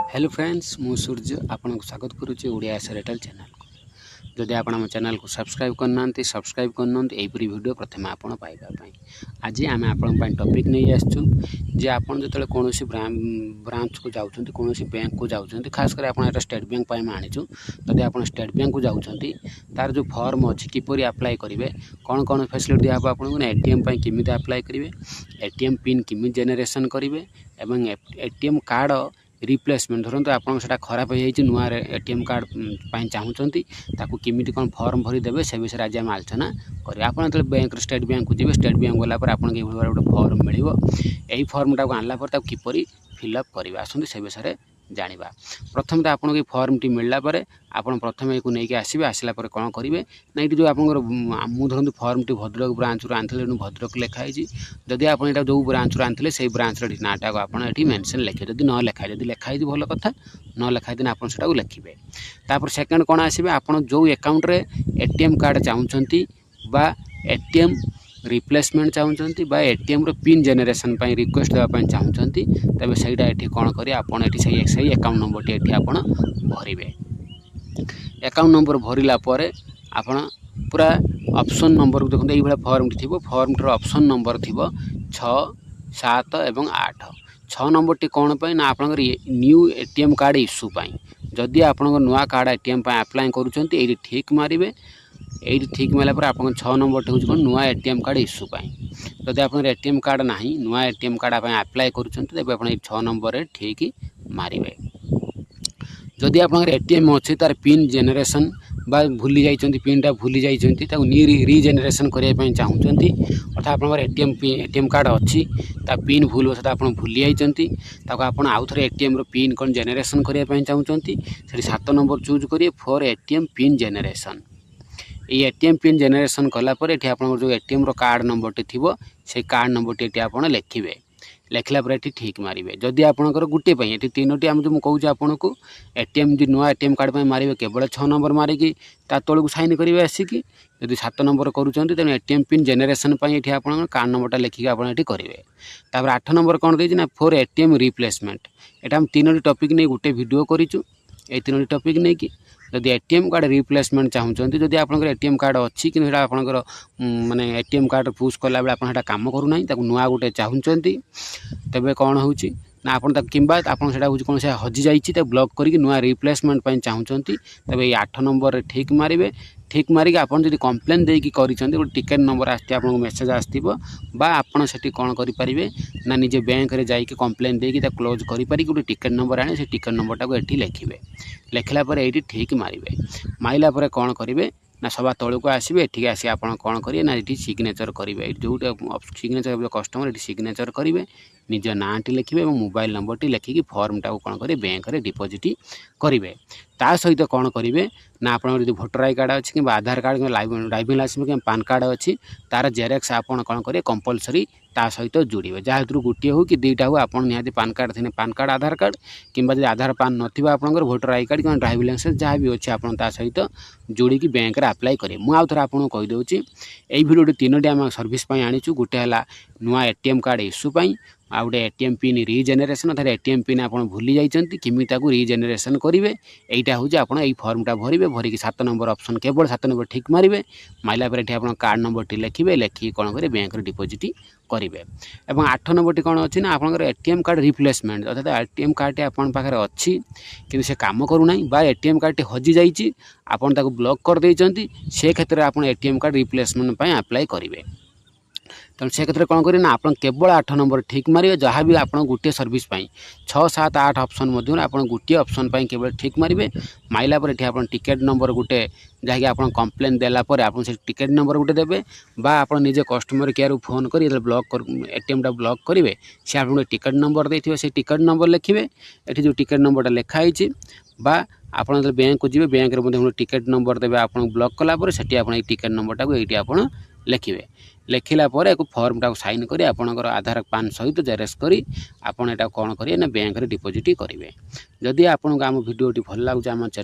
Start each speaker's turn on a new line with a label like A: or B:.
A: hello friends मु सूर्य आपन को स्वागत करुच्ची ओडिया एसरेटल चैनल को जदि आप आम चैनल को सब्सक्राइब करना सब्सक्राइब करना यहीपरी वीडियो प्रथम आप पाइबा आज आम आपण टॉपिक नहीं आसचु जे आपन जो कौन ब्रांच को जाऊँ कौन बैंक को जाऊँ खास कर आप स्टेट बैंक आनीचु जदि आप स्टेट बैंक को जाऊँ तार जो फॉर्म अच्छी किपर अप्लाई करेंगे कौन कौन फैसिलिटी दिहब आपको एटीएम केमी अप्लाई करेंगे एटीएम पिन केमी जेनेरेशन करेंगे एवं एटीएम कार्ड रिप्लेसमेंट धरते आपको से खराब हो जाए नुआ एटीएम कार्ड चाहूँगी ताकू केमी कौन फॉर्म भरी देवे से विषय आज आम आलोचना करें आप जो बैंक स्टेट बैंक को जी स्टेट बैंक गलापर आप गोटे फॉर्म मिल यही फॉर्म टाक आनला किपर फिलअप करेंगे आसते से विषय जाना प्रथम तो आपको फॉर्म टी मिलला आप प्रथम ये नहीं आसवे आसला कौन करेंगे ना ये जो आप धरत फॉर्म टी भद्रक ब्रांच आनी भद्रक लिखाई जदि आप जो ब्रांच आनी से ब्रांच नाटा को आप मेंशन लिखे जब न लिखाई जब लिखाई भल कथा न लिखाई दिन आप लिखे तापर सेकेंड कौन आसवे आप जो अकाउंट एटीएम कार्ड चाहूँगी बा एटीएम रिप्लेसमेंट चाहूँगी बा एटीएम पिन जेनेरेशन रिक्वेस्ट देवाई चाहूँगी तेज सहीटा ये कौन करेंगे आपड़ी से अकाउंट नंबर टी आप भरवे अकाउंट नंबर भरला आप पूरा ऑप्शन नंबर को देखते ये फॉर्म टी थी फॉर्म टर ऑप्शन नंबर थी 6, 7 और 8 6 नंबर टी कौन पाई ना आप न्यू एटीएम कार्ड इश्यू जदि आप नुआ कार्ड एटीएम अप्लाई करुँच ठीक मारे ये ठीक मिला आप 6 नंबर हूँ कौन नुआ एटीएम कार्ड इश्यू जदि आप एटीएम कार्ड ना नुआ एटीएम कार्ड आप अप्लाई करुँच 6 नंबर ठीक मारे जदि आप एटीएम अच्छे तार पिन जेनेरेशन बा भूली जाइए पिनटा भूली जाइए रिजेनेरेशन करने चाहूँगी अर्थात आप एटीएम कार्ड अच्छी ता पिन भूल वश आप भूली जाइए आप आउ थे एटीएम पिन कौन जेनेरेशन करने चाहूँगी से 7 नंबर चूज करिए फॉर एटीएम पिन जेनेरेशन ये एटीएम पिन जेनेरेशन कलापर ये आप जो एटीएम कार्ड नंबर टी थी से कार्ड नंबर टी आप लिखे लिखला पर ये ठीक मारे जदि आपंकर गोटे ये तीनोटी आम जो कहूँ आपन को एटीएम जो नुआ एटीएम कार्ड मारे केवल 6 नंबर मारिकी तल को साइन करेंगे आसिकी जदि 7 नंबर करुँच तेनाली एटीएम पिन जेनेरेशन ये आप कार्ड नंबरटा लिखिक आप करेंगे तापर 8 नंबर कौन देना ना फॉर एटीएम रिप्लेसमेंट यहाँ आम तीनोटी टॉपिक नहीं गोटे वीडियो करूँ ये तीनोटी टॉपिक नहीं कि जदि एटीएम कार्ड रिप्लेसमेंट चाहूँगी जदि आप एटीएम कार्ड अच्छी कि आपंकर माने एटीएम कार्ड पुश कला बेले आप काम करूना नुआ गोटे चाहूँगी तेज कौन हो कि आप कौन से हजि जाइए ब्लॉक करके नुआ रिप्लेसमेंट चाहूँगी तेज ये 8 नंबर ठीक मारे ठीक मारिक आप कम्प्लेन देकी गोटे टिकेट नंबर आपको मेसेज आसो आपड़ से कौन करेंगे ना निजे बैंक रे जाइए कम्प्लेन देकी क्लोज करें गोटे टिकेट नंबर आने से टिकेट नंबर टाक ये लिखे लिखला ये ठीक मारे मारिला कौन करेंगे ना सभा तौक को आसवे ये आसी आप कौन करेंगे ना ये सिग्नेचर करेंगे जो सिग्नेचर कस्टमर ये सिग्नेचर करेंगे निज ना टी लिखे और मोबाइल नंबर टी लिखिकी फॉर्म टाक कौन करेंगे बैंक में डिपोजिट करेंगे ता सहित कौन करेंगे ना आप जो भोटर आई कार्ड अच्छी कि आधार कार्ड ड्राइविंग लाइसेंस कि पान कार्ड अच्छी तार जेरेक्स आप कौन करेंगे कंपलसरी ता सहित जोड़े जहाँ गोटे हो कि दुईटा हो आप निहाती पान कार्ड थे पान कार्ड आधार कार्ड कि आधार पान न आपंकर भोटर आई कार्ड कि ड्राइविंग लाइसेंस जहाँ भी अच्छे आप सहित जोड़ी बैंक में अप्लाई करेंगे मुझे आउ थे आपको कहीदे यही भिडियो तीनोटी आम सर्विस आनीचु गोटे है नुआ एटीएम कार्ड इश्यू आ गए एटीएम पिन रिजेनेरेशन अर्थात एटीएम पिन आप भूली जाइए किमी रिजेनेरेशन करेंगे यहीटा हूँ आप फॉर्मटा भरवे भरिकी 7 नंबर ऑप्शन केवल 7 नंबर ठीक मारे मारिला पर ये कार्ड नंबर टी लिखे लिखिकी कौन करेंगे बैंक में डिपोजिट करेंगे और 8 नंबर टी कौन अच्छी ना आप एटीएम कार्ड रिप्लेसमेंट अर्थात एटीएम कार्ड आपन पाखे अच्छी कि से काम करूना बा एटीएम कार्ड टी हजि जाइए आपन ब्लॉक कर देइचंती से क्षेत्र में आप एटीएम कार्ड रिप्लेसमेंट अप्लाई करेंगे तेणु से क्षेत्र में कौन करेंगे ना आप केवल 8 नंबर ठीक मारे जहाँ भी आप गोटे सर्विस 6, 7, 8 ऑप्शन मध्य आप गोटे ऑप्शन केवल ठीक मारे मारिला पर ये आप टिकेट नंबर गोटे जहाँकि आप कम्प्लेन देलापर आप टिकेट नंबर गोटे देवे बा आप निजे कस्टमर केयर फोन कर ब्लॉक एटीएम टा ब्लॉक करेंगे सी आप टिकेट नंबर देते से टिकेट नंबर लिखे ये जो टिकेट नंबरटा लिखाई बा आप बैंक को जी बैंक में टिकेट नंबर देवे आप ब्लॉक कलापर से टिकेट नंबर टाक ये आप लिखे लिखला एक फॉर्म टाक साइन कर आपंकर आधार पान सहित जेरेक्स करी आपन एटा कौन करेंगे ना बैंक में डिपोजिट करेंगे जदि आपको आम भिडियोटी भल लगुच आम चैनल